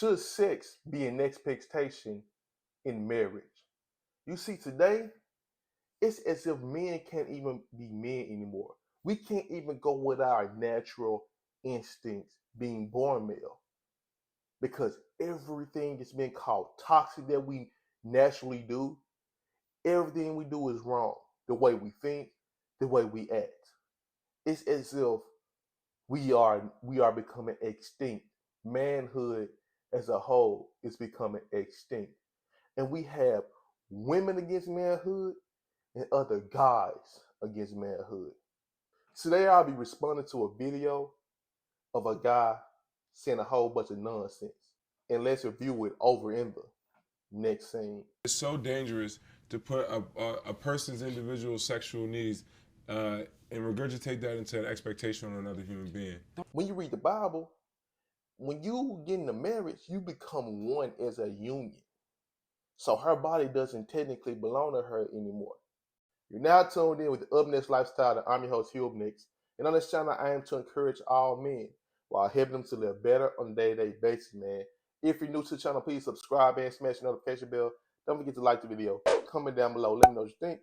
Should sex be an expectation in marriage? You see, today, it's as if men can't even be men anymore. We can't even go with our natural instincts being born male because everything is being called toxic that we naturally do. Everything we do is wrong. The way we think, the way we act. It's as if we are becoming extinct. Manhood as a whole is becoming extinct. And we have women against manhood and other guys against manhood. Today I'll be responding to a video of a guy saying a whole bunch of nonsense. And let's review it over in the next scene. It's so dangerous to put a person's individual sexual needs and regurgitate that into an expectation on another human being. When you read the Bible, when you get into marriage, you become one as a union. So her body doesn't technically belong to her anymore. You're now tuned in with the Up Next Lifestyle, and I'm your host, Next. And on this channel, I aim to encourage all men while helping them to live better on a day-to-day basis, man. If you're new to the channel, please subscribe and smash the notification bell. Don't forget to like the video. Comment down below. Let me know what you think.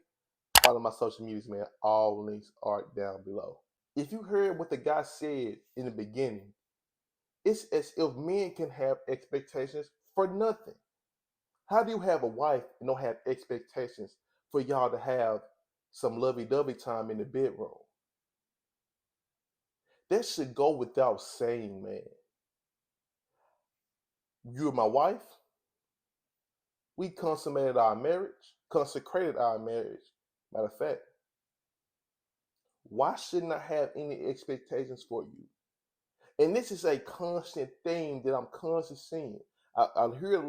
Follow my social medias, man. All links are down below. If you heard what the guy said in the beginning, it's as if men can have expectations for nothing. How do you have a wife and don't have expectations for y'all to have some lovey-dovey time in the bedroom? That should go without saying, man. You're my wife. We consecrated our marriage. Matter of fact, why shouldn't I have any expectations for you? And this is a constant theme that I'm constantly seeing. I hear a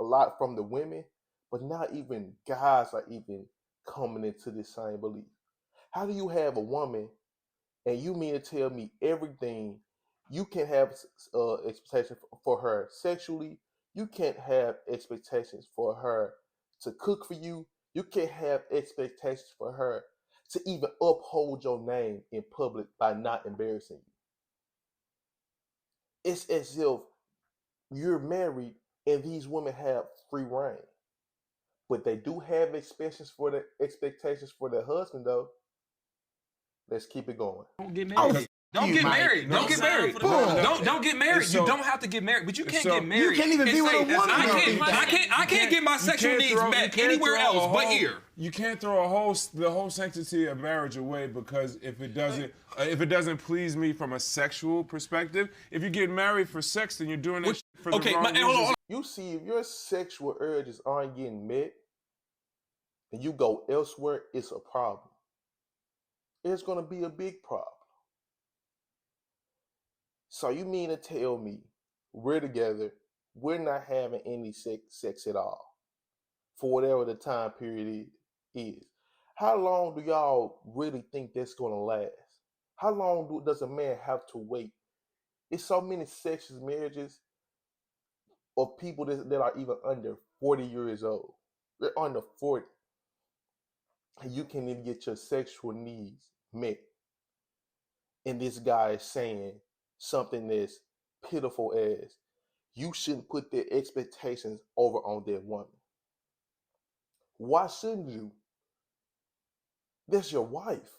lot from the women, but not even guys are even coming into this same belief. How do you have a woman and you mean to tell me everything? You can't have expectations for her sexually. You can't have expectations for her to cook for you. You can't have expectations for her to even uphold your name in public by not embarrassing you. It's as if you're married and these women have free reign. But they do have expectations for their husband, though. Let's keep it going. Don't get married. Don't get married. Don't get married. Don't get married. You don't have to get married, but you can't get married. You can't even be with a woman. I can't get my sexual needs met anywhere else but here. You can't throw the whole sanctity of marriage away because if it doesn't please me from a sexual perspective, if you get married for sex, then you're doing it for the wrong reasons. You see, if your sexual urges aren't getting met and you go elsewhere, it's a problem. It's going to be a big problem. So you mean to tell me we're together, we're not having any sex at all for whatever the time period is? How long do y'all really think that's going to last? How long does a man have to wait? It's so many sexless marriages of people that are even under 40 years old. They're under 40. And you can't even get your sexual needs met. And this guy is saying something as pitiful as you shouldn't put their expectations over on their woman. Why shouldn't you? That's your wife.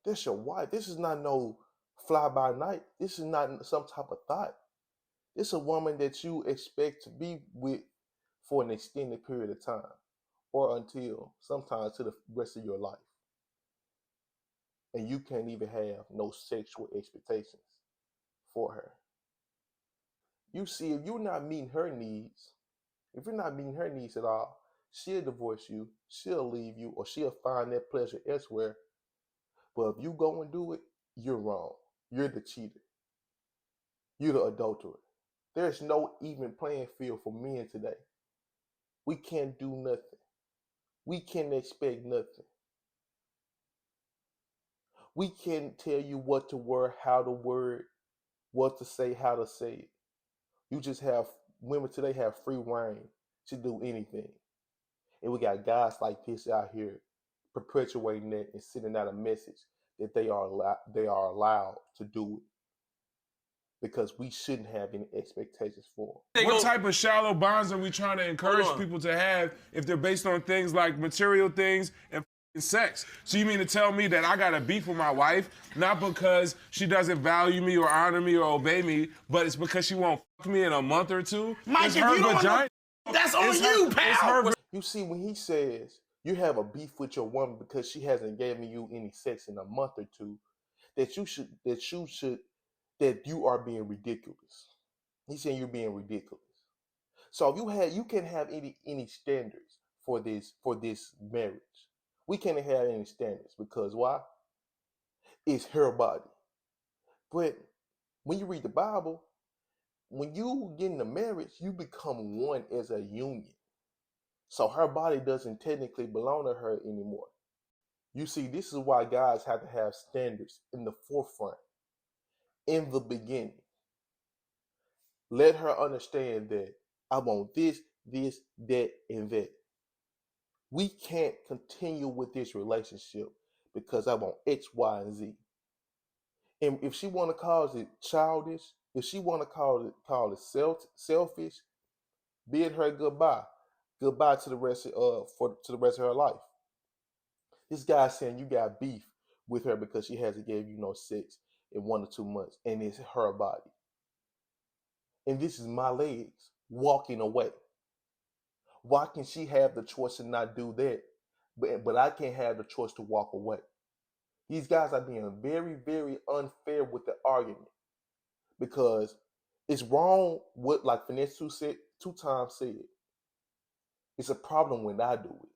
That's your wife. This is not no fly by night. This is not some type of thought. It's a woman that you expect to be with for an extended period of time or until sometimes to the rest of your life. And you can't even have no sexual expectations for her. You see, if you're not meeting her needs, if you're not meeting her needs at all, she'll divorce you, she'll leave you, or she'll find that pleasure elsewhere. But if you go and do it, you're wrong. You're the cheater. You're the adulterer. There's no even playing field for men today. We can't do nothing. We can't expect nothing. We can't tell you what to wear, how to wear it, what to say, how to say it. You just have women today have free reign to do anything. And we got guys like this out here perpetuating that and sending out a message that they are allowed to do it. because we shouldn't have any expectations for them. What type of shallow bonds are we trying to encourage people to have if they're based on things like material things and sex? So you mean to tell me that I got a beef with my wife, not because she doesn't value me or honor me or obey me, but it's because she won't fuck me in a month or two? Mike, it's if her you don't vagina. That's on you, pal. You see, when he says you have a beef with your woman because she hasn't given you any sex in a month or two, that you are being ridiculous. He's saying you're being ridiculous. So if you can't have any standards for this marriage. We can't have any standards because why? It's her body. But when you read the Bible, when you get in a marriage, you become one as a union. So her body doesn't technically belong to her anymore. You see, this is why guys have to have standards in the forefront, in the beginning. Let her understand that I want this, that, and that. We can't continue with this relationship because I want X, Y, and Z. And if she want to call it childish, if she want to call it selfish, bid her goodbye. Goodbye to the rest of her life. This guy's saying you got beef with her because she hasn't gave you no sex in 1 or 2 months, and it's her body. And this is my legs walking away. Why can she have the choice to not do that, but I can't have the choice to walk away? These guys are being very, very unfair with the argument because it's wrong what, like Finesse two times said. It's a problem when I do it.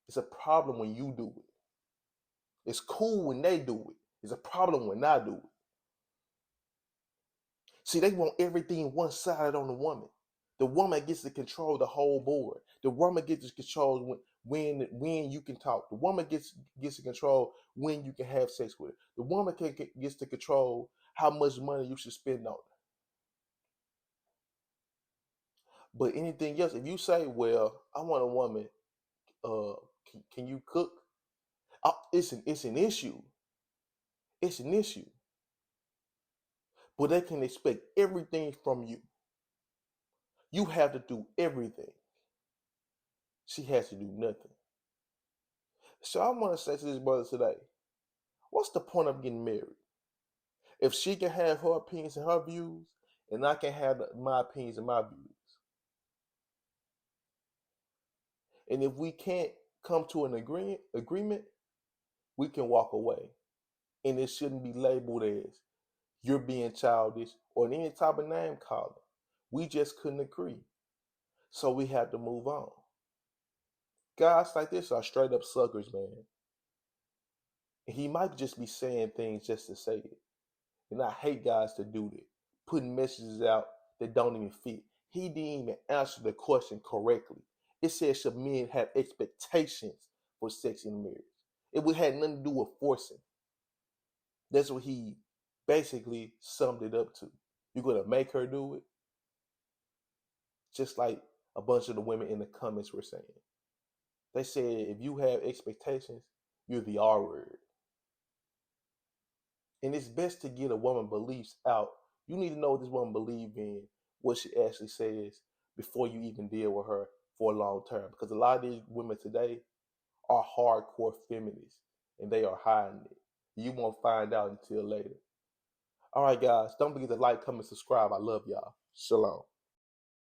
It's a problem when you do it. It's cool when they do it. It's a problem when I do it. See, they want everything one-sided on the woman. The woman gets to control the whole board. The woman gets to control when you can talk. The woman gets to control when you can have sex with her. The woman gets to control how much money you should spend on her. But anything else, if you say, well, I want a woman, can you cook? It's an issue. It's an issue. But they can expect everything from you. You have to do everything. She has to do nothing. So I want to say to this brother today, what's the point of getting married? If she can have her opinions and her views, and I can have my opinions and my views. And if we can't come to an agreement, we can walk away. And it shouldn't be labeled as you're being childish or any type of name calling. We just couldn't agree. So we have to move on. Guys like this are straight up suckers, man. And he might just be saying things just to say it. And I hate guys to do that, putting messages out that don't even fit. He didn't even answer the question correctly. It said, should men have expectations for sex in marriage? It had nothing to do with forcing. That's what he basically summed it up to. You're going to make her do it? Just like a bunch of the women in the comments were saying. They said, if you have expectations, you're the R word. And it's best to get a woman beliefs out. You need to know what this woman believes in, what she actually says, before you even deal with her for a long term. Because a lot of these women today are hardcore feminists, and they are hiding it. You won't find out until later. All right, guys, don't forget to like, comment, subscribe. I love y'all. Shalom.